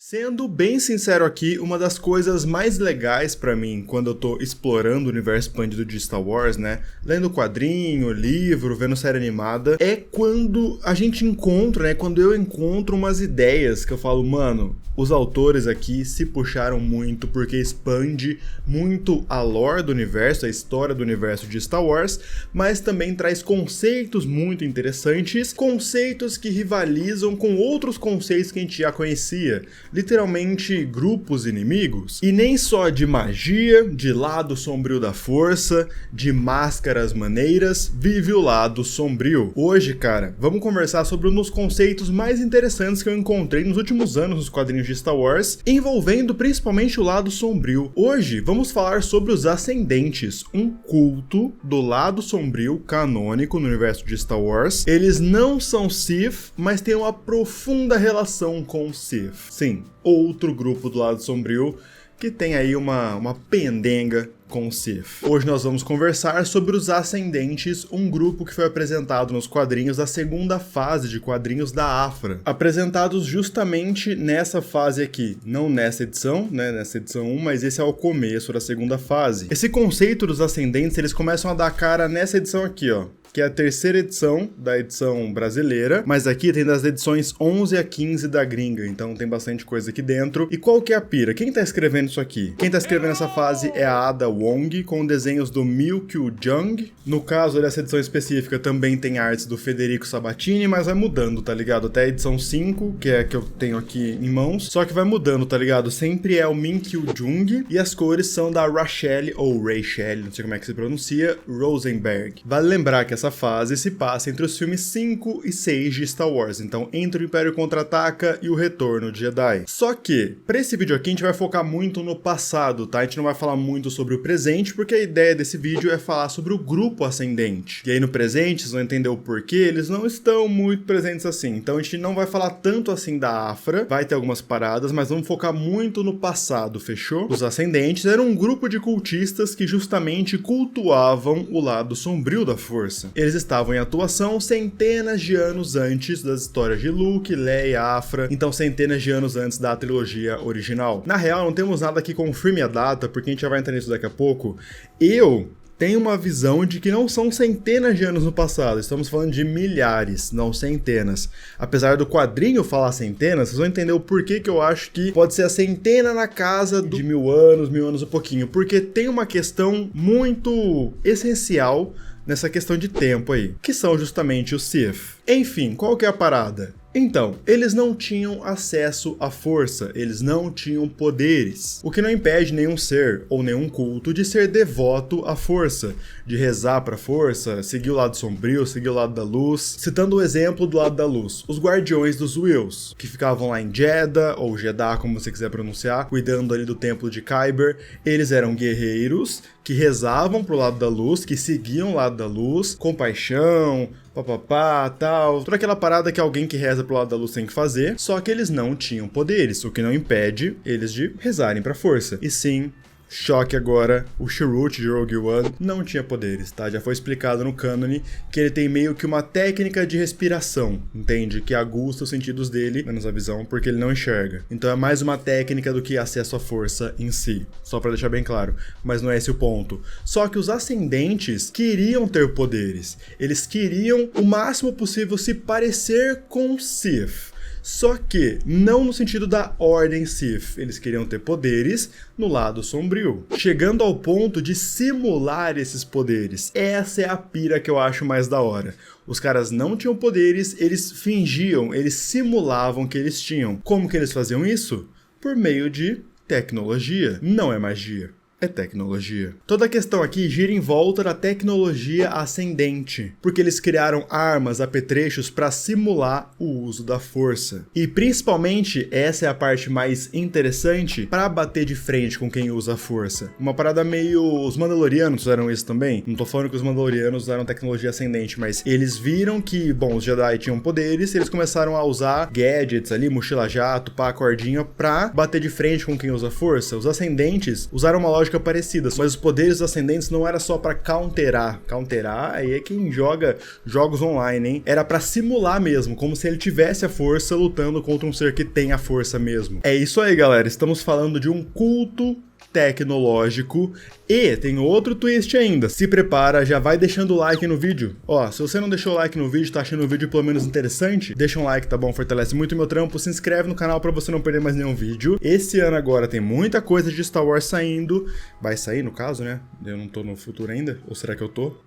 Sendo bem sincero aqui, uma das coisas mais legais pra mim quando eu tô explorando o universo expandido de Star Wars, né, lendo quadrinho, livro, vendo série animada, é quando a gente encontra, né, quando eu encontro umas ideias que eu falo, mano, os autores aqui se puxaram muito porque expande muito a lore do universo, a história do universo de Star Wars, mas também traz conceitos muito interessantes, conceitos que rivalizam com outros conceitos que a gente já conhecia. Literalmente grupos inimigos, e nem só de magia, de lado sombrio da força, de máscaras maneiras, vive o lado sombrio. Hoje, cara, vamos conversar sobre um dos conceitos mais interessantes que eu encontrei nos últimos anos nos quadrinhos de Star Wars, envolvendo principalmente o lado sombrio. Hoje, vamos falar sobre os Ascendentes, um culto do lado sombrio canônico no universo de Star Wars. Eles não são Sith, mas têm uma profunda relação com Sith. Sim, outro grupo do lado sombrio que tem aí uma pendenga com o Sith. Hoje nós vamos conversar sobre os Ascendentes, um grupo que foi apresentado nos quadrinhos da segunda fase de quadrinhos da Afra. Apresentados justamente nessa fase aqui, não nessa edição, né, nessa edição 1, mas esse é o começo da segunda fase. Esse conceito dos Ascendentes, eles começam a dar cara nessa edição aqui, ó, que é a terceira edição da edição brasileira, mas aqui tem das edições 11 a 15 da gringa, então tem bastante coisa aqui dentro. E qual que é a pira? Quem tá escrevendo isso aqui? Quem tá escrevendo essa fase é a Ada Wong, com desenhos do Milkyu Jung. No caso dessa edição específica também tem artes do Federico Sabatini, mas vai mudando, tá ligado? Até a edição 5, que é a que eu tenho aqui em mãos, só que vai mudando, tá ligado? Sempre é o Milkyu Jung, e as cores são da Rachel, ou Rachel, não sei como é que se pronuncia, Rosenberg. Vale lembrar que essa fase se passa entre os filmes 5 e 6 de Star Wars, então entre o Império Contra-Ataca e o Retorno de Jedi. Só que, pra esse vídeo aqui, a gente vai focar muito no passado, tá? A gente não vai falar muito sobre o presente, porque a ideia desse vídeo é falar sobre o grupo Ascendente. E aí no presente, vocês vão entender o porquê, eles não estão muito presentes assim. Então a gente não vai falar tanto assim da Afra, vai ter algumas paradas, mas vamos focar muito no passado, fechou? Os Ascendentes eram um grupo de cultistas que justamente cultuavam o lado sombrio da força. Eles estavam em atuação centenas de anos antes das histórias de Luke, Leia e Afra, então centenas de anos antes da trilogia original. Na real, não temos nada que confirme a data, porque a gente já vai entrar nisso daqui a pouco. Eu tenho uma visão de que não são centenas de anos no passado, estamos falando de milhares, não centenas. Apesar do quadrinho falar centenas, vocês vão entender o porquê que eu acho que pode ser a centena na casa de 1000 anos e pouquinho, porque tem uma questão muito essencial nessa questão de tempo aí, que são justamente os Sith. Enfim, qual que é a parada? Então, eles não tinham acesso à força, eles não tinham poderes, o que não impede nenhum ser ou nenhum culto de ser devoto à força, de rezar pra força, seguir o lado sombrio, seguir o lado da luz. Citando o exemplo do lado da luz, os Guardiões dos Whills, que ficavam lá em Jedha, ou Jeddah, como você quiser pronunciar, cuidando ali do templo de Kyber. Eles eram guerreiros que rezavam pro lado da luz, que seguiam o lado da luz, compaixão, papapá, tal, toda aquela parada que alguém que reza pro lado da luz tem que fazer, só que eles não tinham poderes, o que não impede eles de rezarem pra força. E sim, choque agora, o Chirrut de Rogue One não tinha poderes, tá? Já foi explicado no cânone que ele tem meio que uma técnica de respiração, entende? Que aguça os sentidos dele, menos a visão, porque ele não enxerga. Então é mais uma técnica do que acesso à força em si, só pra deixar bem claro, mas não é esse o ponto. Só que os Ascendentes queriam ter poderes, eles queriam o máximo possível se parecer com Sith. Só que não no sentido da ordem Sith, eles queriam ter poderes no lado sombrio, chegando ao ponto de simular esses poderes. Essa é a pira que eu acho mais da hora. Os caras não tinham poderes, eles fingiam, eles simulavam que eles tinham. Como que eles faziam isso? Por meio de tecnologia, não é magia. É tecnologia. Toda a questão aqui gira em volta da tecnologia ascendente, porque eles criaram armas, apetrechos para simular o uso da força. E principalmente, essa é a parte mais interessante, para bater de frente com quem usa a força. Uma parada meio... Os Mandalorianos fizeram isso também. Não tô falando que os Mandalorianos usaram tecnologia ascendente, mas eles viram que, bom, os Jedi tinham poderes, e eles começaram a usar gadgets ali, mochila-jato, pá, cordinha, pra bater de frente com quem usa a força. Os Ascendentes usaram uma lógica lógica parecida, mas os poderes ascendentes não era só pra counterar. Counterar aí é quem joga jogos online, hein? Era pra simular mesmo, como se ele tivesse a força lutando contra um ser que tem a força mesmo. É isso aí, galera. Estamos falando de um culto tecnológico e tem outro twist ainda. Se prepara, já vai deixando o like no vídeo. Ó, se você não deixou o like no vídeo, tá achando o vídeo pelo menos interessante, deixa um like, tá bom? Fortalece muito o meu trampo. Se inscreve no canal pra você não perder mais nenhum vídeo. Esse ano agora tem muita coisa de Star Wars saindo. Vai sair, no caso, né? Eu não tô no futuro ainda. Ou será que eu tô?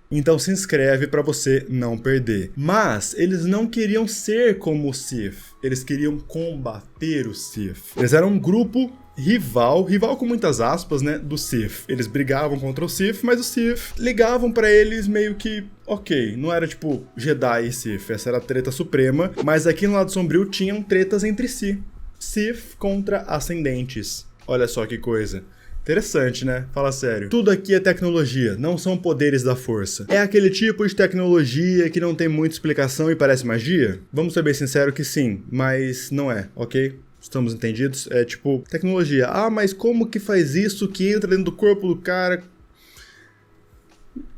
Então se inscreve pra você não perder. Mas eles não queriam ser como o Sith. Eles queriam combater o Sith. Eles eram um grupo rival com muitas aspas, né, do Sith. Eles brigavam contra o Sith, mas os Sith ligavam pra eles meio que, ok, não era tipo Jedi e Sith, essa era a treta suprema, mas aqui no lado sombrio tinham tretas entre si. Sith contra ascendentes. Olha só que coisa. Interessante, né? Fala sério. Tudo aqui é tecnologia, não são poderes da força. É aquele tipo de tecnologia que não tem muita explicação e parece magia? Vamos ser bem sinceros que sim, mas não é, ok? Estamos entendidos? É tipo, tecnologia. Ah, mas como que faz isso que entra dentro do corpo do cara?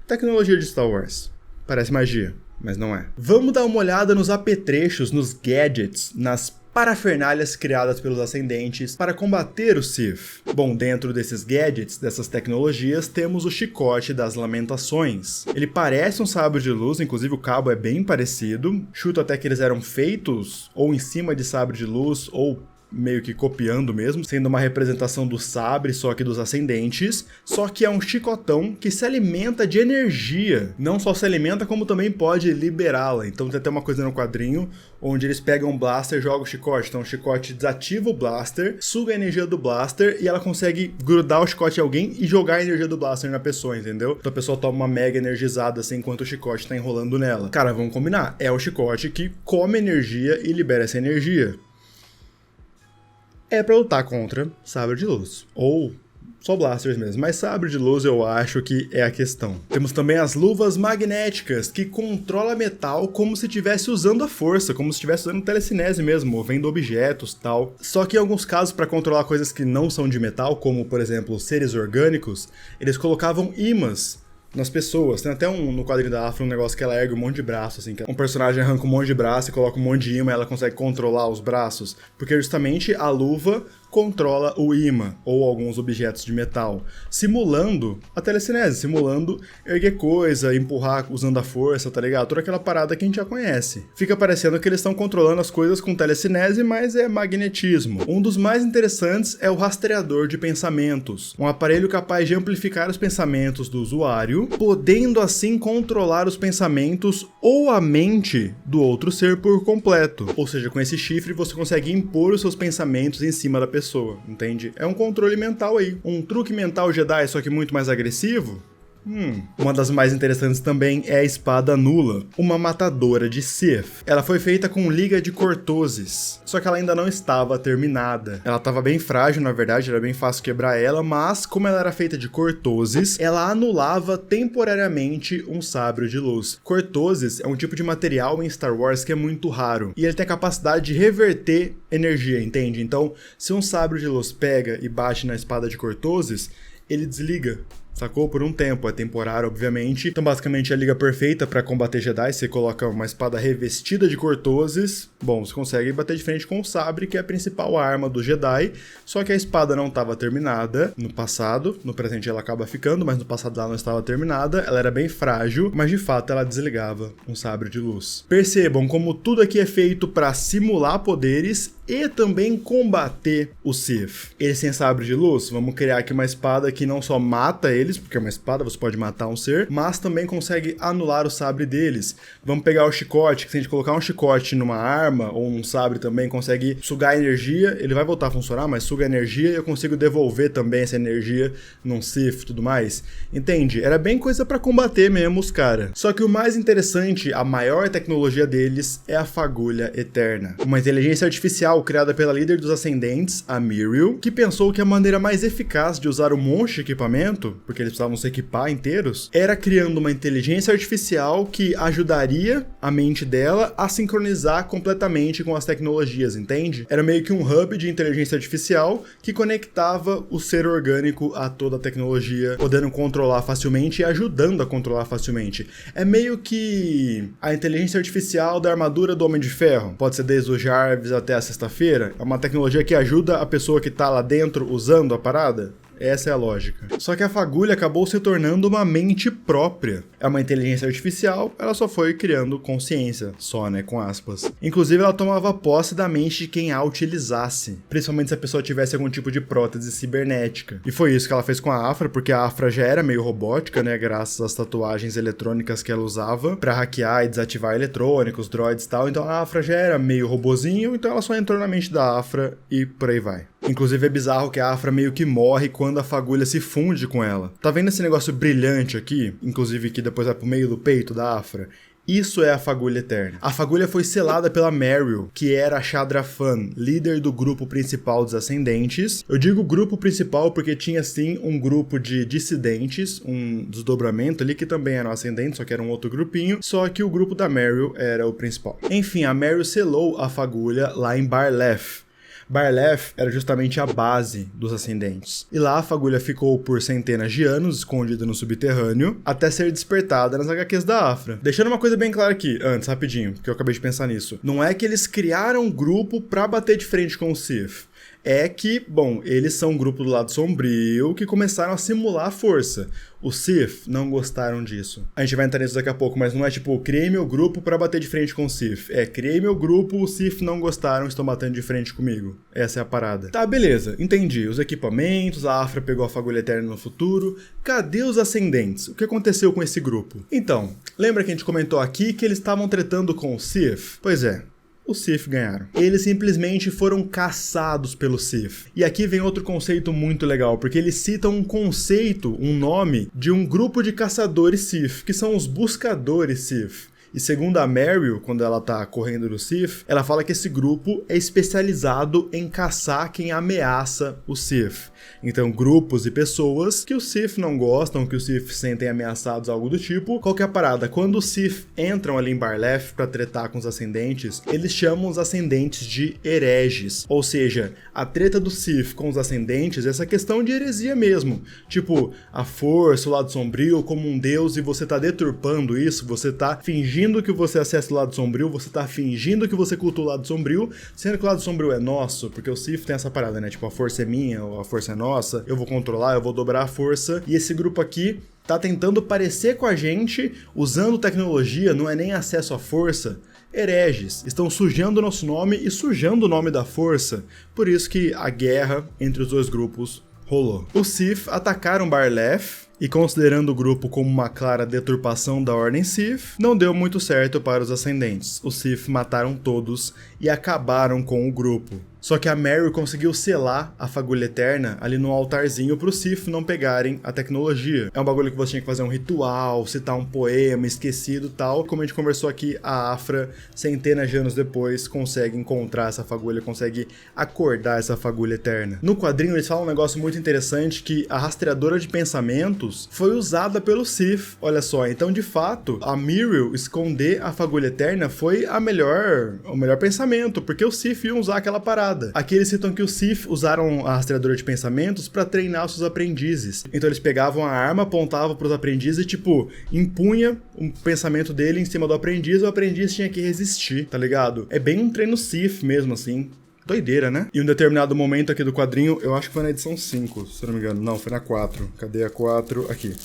Tecnologia de Star Wars. Parece magia, mas não é. Vamos dar uma olhada nos apetrechos, nos gadgets, nas parafernálias criadas pelos ascendentes para combater o Sith. Bom, dentro desses gadgets, dessas tecnologias, temos o chicote das lamentações. Ele parece um sabre de luz, inclusive o cabo é bem parecido. Chuto até que eles eram feitos ou em cima de sabre de luz ou meio que copiando mesmo, sendo uma representação do sabre, só que dos ascendentes, só que é um chicotão que se alimenta de energia. Não só se alimenta, como também pode liberá-la. Então tem até uma coisa no quadrinho, onde eles pegam um blaster e jogam o chicote. Então o chicote desativa o blaster, suga a energia do blaster e ela consegue grudar o chicote em alguém e jogar a energia do blaster na pessoa, entendeu? Então a pessoa toma uma mega energizada assim, enquanto o chicote tá enrolando nela. Cara, vamos combinar, é o chicote que come energia e libera essa energia. É pra lutar contra sabre de luz, ou só blasters mesmo, mas sabre de luz eu acho que é a questão. Temos também as luvas magnéticas, que controla metal como se estivesse usando a força, como se estivesse usando telecinese mesmo, movendo objetos e tal. Só que em alguns casos, para controlar coisas que não são de metal, como por exemplo seres orgânicos, eles colocavam ímãs nas pessoas. Tem até no quadrinho da Afro um negócio que ela ergue um monte de braço, assim, que um personagem arranca um monte de braço e coloca um monte de imã e ela consegue controlar os braços, porque justamente a luva controla o imã, ou alguns objetos de metal, simulando a telecinese, simulando erguer coisa, empurrar usando a força, tá ligado? Toda aquela parada que a gente já conhece. Fica parecendo que eles estão controlando as coisas com telecinese, mas é magnetismo. Um dos mais interessantes é o rastreador de pensamentos, um aparelho capaz de amplificar os pensamentos do usuário, podendo assim controlar os pensamentos ou a mente do outro ser por completo. Ou seja, com esse chifre você consegue impor os seus pensamentos em cima da pessoa, entende? É um controle mental aí. Um truque mental Jedi, só que muito mais agressivo? Uma das mais interessantes também é a espada nula, uma matadora de Sith. Ela foi feita com liga de cortoses, só que ela ainda não estava terminada. Ela estava bem frágil, na verdade, era bem fácil quebrar ela, mas como ela era feita de cortoses, ela anulava temporariamente um sabre de luz. Cortoses é um tipo de material em Star Wars que é muito raro, e ele tem a capacidade de reverter energia, entende? Então, se um sabre de luz pega e bate na espada de cortoses, ele desliga. Sacou? Por um tempo, é temporário, obviamente. Então, basicamente, é a liga perfeita pra combater Jedi. Você coloca uma espada revestida de cortoses. Bom, você consegue bater de frente com o sabre, que é a principal arma do Jedi. Só que a espada não estava terminada no passado. No presente ela acaba ficando, mas no passado ela não estava terminada. Ela era bem frágil, mas de fato ela desligava um sabre de luz. Percebam como tudo aqui é feito pra simular poderes e também combater o Sith. Eles têm sabre de luz? Vamos criar aqui uma espada que não só mata eles, porque é uma espada, você pode matar um ser, mas também consegue anular o sabre deles. Vamos pegar o chicote, que se a gente colocar um chicote numa arma, ou um sabre também, consegue sugar energia, ele vai voltar a funcionar, mas suga energia e eu consigo devolver também essa energia num Sith e tudo mais. Entende? Era bem coisa pra combater mesmo os caras. Só que o mais interessante, a maior tecnologia deles, é a fagulha eterna. Uma inteligência artificial criada pela líder dos ascendentes, a Miriel, que pensou que a maneira mais eficaz de usar um monte de equipamento, porque eles precisavam se equipar inteiros, era criando uma inteligência artificial que ajudaria a mente dela a sincronizar completamente com as tecnologias, entende? Era meio que um hub de inteligência artificial que conectava o ser orgânico a toda a tecnologia, podendo controlar facilmente e ajudando a controlar facilmente. É meio que a inteligência artificial da armadura do Homem de Ferro. Pode ser desde o Jarvis até a Sexta-feira. É uma tecnologia que ajuda a pessoa que tá lá dentro usando a parada. Essa é a lógica. Só que a fagulha acabou se tornando uma mente própria. É uma inteligência artificial, ela só foi criando consciência, só, né, com aspas. Inclusive, ela tomava posse da mente de quem a utilizasse, principalmente se a pessoa tivesse algum tipo de prótese cibernética. E foi isso que ela fez com a Afra, porque a Afra já era meio robótica, né, graças às tatuagens eletrônicas que ela usava pra hackear e desativar eletrônicos, droids e tal. Então a Afra já era meio robozinho, então ela só entrou na mente da Afra e por aí vai. Inclusive é bizarro que a Afra meio que morre quando a fagulha se funde com ela. Tá vendo esse negócio brilhante aqui? Inclusive que depois vai pro meio do peito da Afra? Isso é a fagulha eterna. A fagulha foi selada pela Meryl, que era a Shadra Fan, líder do grupo principal dos Ascendentes. Eu digo grupo principal porque tinha sim um grupo de dissidentes, um desdobramento ali que também eram Ascendentes, só que era um outro grupinho, só que o grupo da Meryl era o principal. Enfim, a Meryl selou a fagulha lá em Barleth. Barleth era justamente a base dos Ascendentes. E lá a fagulha ficou por centenas de anos escondida no subterrâneo, até ser despertada nas HQs da Afra. Deixando uma coisa bem clara aqui, antes, rapidinho, porque eu acabei de pensar nisso. Não é que eles criaram um grupo pra bater de frente com o Sith. É que, bom, eles são um grupo do lado sombrio que começaram a simular a força. Os Sith não gostaram disso. A gente vai entrar nisso daqui a pouco, mas não é tipo, criei meu grupo pra bater de frente com o Sith. É, criei meu grupo, os Sith não gostaram, estão batendo de frente comigo. Essa é a parada. Tá, beleza, entendi. Os equipamentos, a Afra pegou a fagulha eterna no futuro. Cadê os Ascendentes? O que aconteceu com esse grupo? Então, lembra que a gente comentou aqui que eles estavam tretando com o Sith? Pois é. Os Sith ganharam. Eles simplesmente foram caçados pelo Sith. E aqui vem outro conceito muito legal, porque eles citam um conceito, um nome, de um grupo de caçadores Sith, que são os buscadores Sith. E segundo a Meryl, quando ela tá correndo do Sith, ela fala que esse grupo é especializado em caçar quem ameaça o Sith. Então, grupos e pessoas que os Sith não gostam, que os Sith sentem ameaçados, algo do tipo. Qual que é a parada? Quando os Sith entram ali em Barleth pra tretar com os Ascendentes, eles chamam os Ascendentes de hereges. Ou seja, a treta do Sith com os Ascendentes é essa questão de heresia mesmo. Tipo, a força, o lado sombrio, como um deus, e você tá deturpando isso, você tá fingindo que você acessa o lado sombrio, você tá fingindo que você cultua o lado sombrio, sendo que o lado sombrio é nosso, porque o Sith tem essa parada, né? Tipo, a força é minha, ou a força é nossa, eu vou controlar, eu vou dobrar a força, e esse grupo aqui tá tentando parecer com a gente, usando tecnologia, não é nem acesso à força. Hereges, estão sujando o nosso nome e sujando o nome da força, por isso que a guerra entre os dois grupos rolou. Os Sith atacaram Barleth, e considerando o grupo como uma clara deturpação da Ordem Sith, não deu muito certo para os Ascendentes. Os Sith mataram todos e acabaram com o grupo. Só que a Meryl conseguiu selar a fagulha eterna ali no altarzinho pro Sith não pegarem a tecnologia. É um bagulho que você tinha que fazer um ritual, citar um poema esquecido e tal. Como a gente conversou aqui, a Afra, centenas de anos depois, consegue encontrar essa fagulha, consegue acordar essa fagulha eterna. No quadrinho eles falam um negócio muito interessante, que a rastreadora de pensamentos foi usada pelo Sith. Olha só, então de fato, a Meryl esconder a fagulha eterna foi o melhor pensamento, porque os Sith iam usar aquela parada. Aqui eles citam que os Sith usaram a rastreadora de pensamentos pra treinar os seus aprendizes. Então eles pegavam a arma, apontavam pros aprendizes e tipo, impunha um pensamento dele em cima do aprendiz, e o aprendiz tinha que resistir, tá ligado? É bem um treino Sith mesmo, assim. Doideira, né? E um determinado momento aqui do quadrinho, eu acho que foi na edição 5, se não me engano. Não, foi na 4. Cadê a 4? Aqui.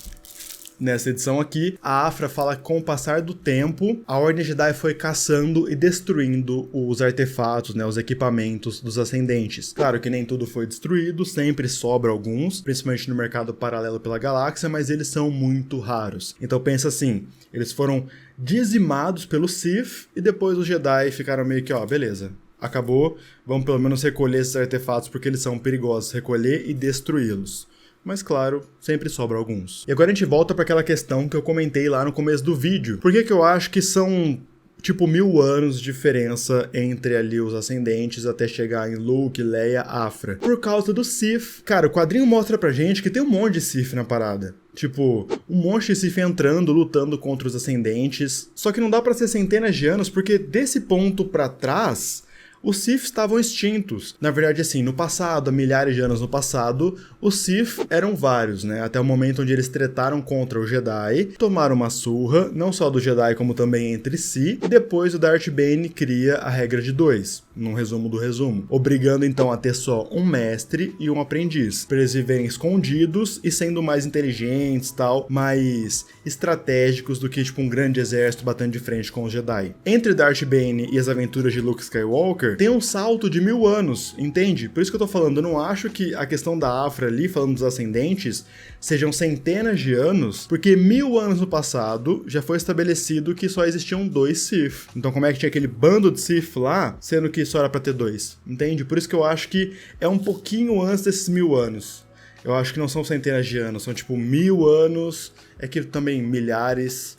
Nessa edição aqui, a Afra fala que com o passar do tempo, a Ordem Jedi foi caçando e destruindo os artefatos, né, os equipamentos dos Ascendentes. Claro que nem tudo foi destruído, sempre sobra alguns, principalmente no mercado paralelo pela galáxia, mas eles são muito raros. Então pensa assim, eles foram dizimados pelo Sith e depois os Jedi ficaram meio que, ó, beleza, acabou, vamos pelo menos recolher esses artefatos porque eles são perigosos, recolher e destruí-los. Mas claro, sempre sobra alguns. E agora a gente volta para aquela questão que eu comentei lá no começo do vídeo. Por que eu acho que são, tipo 1000 anos de diferença entre ali os ascendentes até chegar em Luke, Leia, Afra. Por causa do Sith. Cara, o quadrinho mostra pra gente que tem um monte de Sith na parada. Tipo, um monte de Sith entrando, lutando contra os ascendentes. Só que não dá pra ser centenas de anos, porque desse ponto pra trás, os Sith estavam extintos. Na verdade, assim, no passado, há milhares de anos no passado, os Sith eram vários, né? Até o momento onde eles tretaram contra o Jedi, tomaram uma surra, não só do Jedi, como também entre si, e depois o Darth Bane cria a regra de 2, num resumo do resumo, obrigando então a ter só um mestre e um aprendiz, para eles viverem escondidos e sendo mais inteligentes, tal, mais estratégicos do que, tipo, um grande exército batendo de frente com os Jedi. Entre Darth Bane e as aventuras de Luke Skywalker, tem um salto de 1000 anos, entende? Por isso que eu tô falando, eu não acho que a questão da Afra ali, falando dos ascendentes, sejam centenas de anos, porque 1000 anos no passado já foi estabelecido que só existiam 2 Sith. Então como é que tinha aquele bando de Sith lá, sendo que só era pra ter 2? Entende? Por isso que eu acho que é um pouquinho antes desses 1000 anos. Eu acho que não são centenas de anos, são tipo 1000 anos, é que também milhares,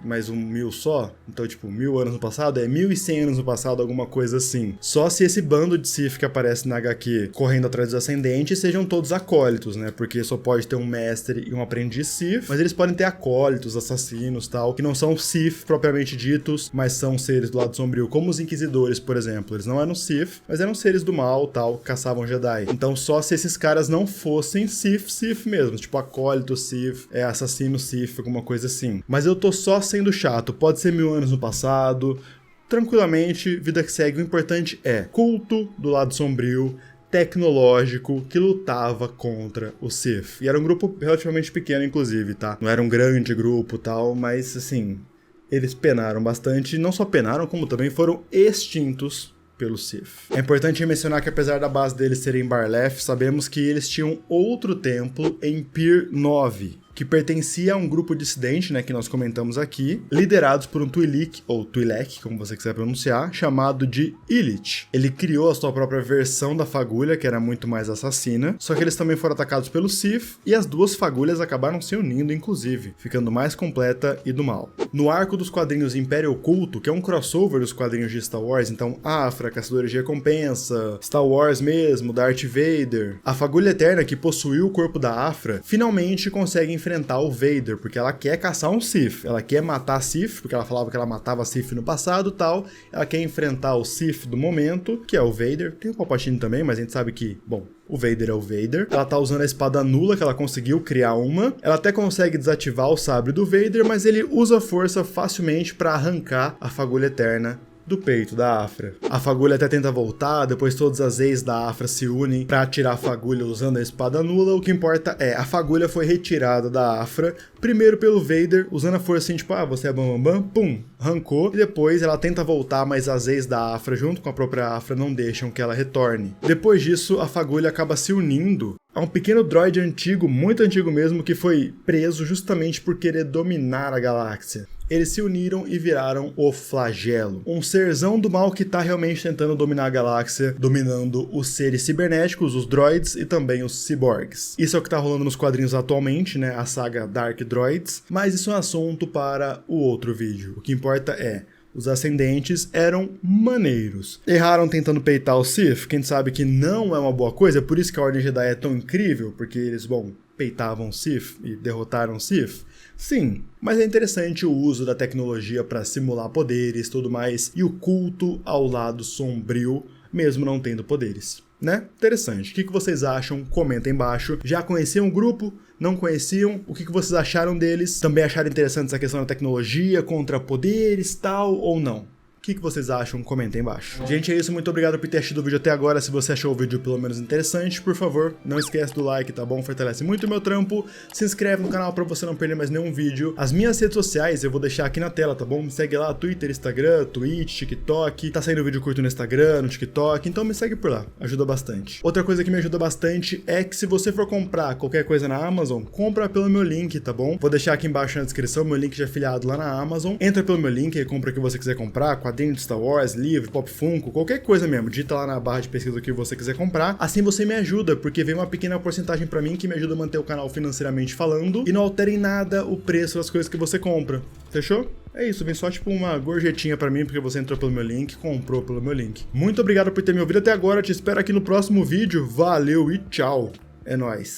mais 1000 só, então tipo 1000 anos no passado, é 1100 anos no passado, alguma coisa assim. Só se esse bando de Sith que aparece na HQ correndo atrás dos ascendentes sejam todos acólitos, né, porque só pode ter um mestre e um aprendiz Sith, mas eles podem ter acólitos, assassinos, tal, que não são Sith propriamente ditos, mas são seres do lado sombrio, como os Inquisidores, por exemplo. Eles não eram Sith, mas eram seres do mal, tal, caçavam Jedi. Então só se esses caras não fossem Sith mesmo, tipo acólito Sith, assassino Sith, alguma coisa assim. Mas eu tô só sendo chato, pode ser 1000 anos no passado, tranquilamente, vida que segue. O importante é culto do lado sombrio, tecnológico, que lutava contra o Sith. E era um grupo relativamente pequeno, inclusive, tá? Não era um grande grupo, tal, mas, assim, eles penaram bastante. Não só penaram, como também foram extintos pelo Sith. É importante mencionar que, apesar da base deles serem Barleth, sabemos que eles tinham outro templo em Pyr 9, que pertencia a um grupo dissidente, né, que nós comentamos aqui, liderados por um Twi'lek, ou Twi'lek, como você quiser pronunciar, chamado de Illich. Ele criou a sua própria versão da fagulha, que era muito mais assassina, só que eles também foram atacados pelo Sith, e as duas fagulhas acabaram se unindo, inclusive, ficando mais completa e do mal. No arco dos quadrinhos Império Oculto, que é um crossover dos quadrinhos de Star Wars, então Afra, Caçadores de Recompensa, Star Wars mesmo, Darth Vader, a fagulha eterna que possuiu o corpo da Afra, finalmente consegue enfrentar o Vader, porque ela quer caçar um Sith, ela quer matar Sith, porque ela falava que ela matava Sith no passado e tal, ela quer enfrentar o Sith do momento, que é o Vader, tem o Palpatine também, mas a gente sabe que, bom, o Vader é o Vader. Ela tá usando a espada nula, que ela conseguiu criar uma, ela até consegue desativar o sabre do Vader, mas ele usa a força facilmente pra arrancar a fagulha eterna do peito da Afra. A fagulha até tenta voltar, depois todas as ex da Afra se unem pra atirar a fagulha usando a espada nula. O que importa é, a fagulha foi retirada da Afra, primeiro pelo Vader, usando a força assim, tipo, você é bambambam, pum, arrancou, e depois ela tenta voltar, mas as ex da Afra, junto com a própria Afra, não deixam que ela retorne. Depois disso, a fagulha acaba se unindo a um pequeno droide antigo, muito antigo mesmo, que foi preso justamente por querer dominar a galáxia. Eles se uniram e viraram o Flagelo, um serzão do mal que tá realmente tentando dominar a galáxia, dominando os seres cibernéticos, os droids e também os ciborgues. Isso é o que tá rolando nos quadrinhos atualmente, né, a saga Dark Droids, mas isso é um assunto para o outro vídeo. O que importa é, os ascendentes eram maneiros. Erraram tentando peitar o Sith, quem sabe que não é uma boa coisa, é por isso que a Ordem Jedi é tão incrível, porque eles, peitavam Sith e derrotaram Sith. Sim, mas é interessante o uso da tecnologia para simular poderes e tudo mais, e o culto ao lado sombrio, mesmo não tendo poderes, né? Interessante. O que vocês acham? Comenta aí embaixo. Já conheciam o grupo? Não conheciam? O que vocês acharam deles? Também acharam interessante essa questão da tecnologia contra poderes, tal, ou não? O que vocês acham? Comenta aí embaixo. Gente, é isso. Muito obrigado por ter assistido o vídeo até agora. Se você achou o vídeo pelo menos interessante, por favor, não esquece do like, tá bom? Fortalece muito o meu trampo. Se inscreve no canal pra você não perder mais nenhum vídeo. As minhas redes sociais eu vou deixar aqui na tela, tá bom? Me segue lá, Twitter, Instagram, Twitch, TikTok. Tá saindo vídeo curto no Instagram, no TikTok, então me segue por lá. Ajuda bastante. Outra coisa que me ajuda bastante é que se você for comprar qualquer coisa na Amazon, compra pelo meu link, tá bom? Vou deixar aqui embaixo na descrição meu link de afiliado lá na Amazon. Entra pelo meu link e compra o que você quiser comprar, quadrinho de Star Wars, livro, Pop Funko, qualquer coisa mesmo, digita lá na barra de pesquisa o que você quiser comprar. Assim você me ajuda, porque vem uma pequena porcentagem pra mim que me ajuda a manter o canal financeiramente falando e não altera em nada o preço das coisas que você compra. Fechou? É isso, vem só tipo uma gorjetinha pra mim, porque você entrou pelo meu link, comprou pelo meu link. Muito obrigado por ter me ouvido até agora, te espero aqui no próximo vídeo, valeu e tchau! É nóis!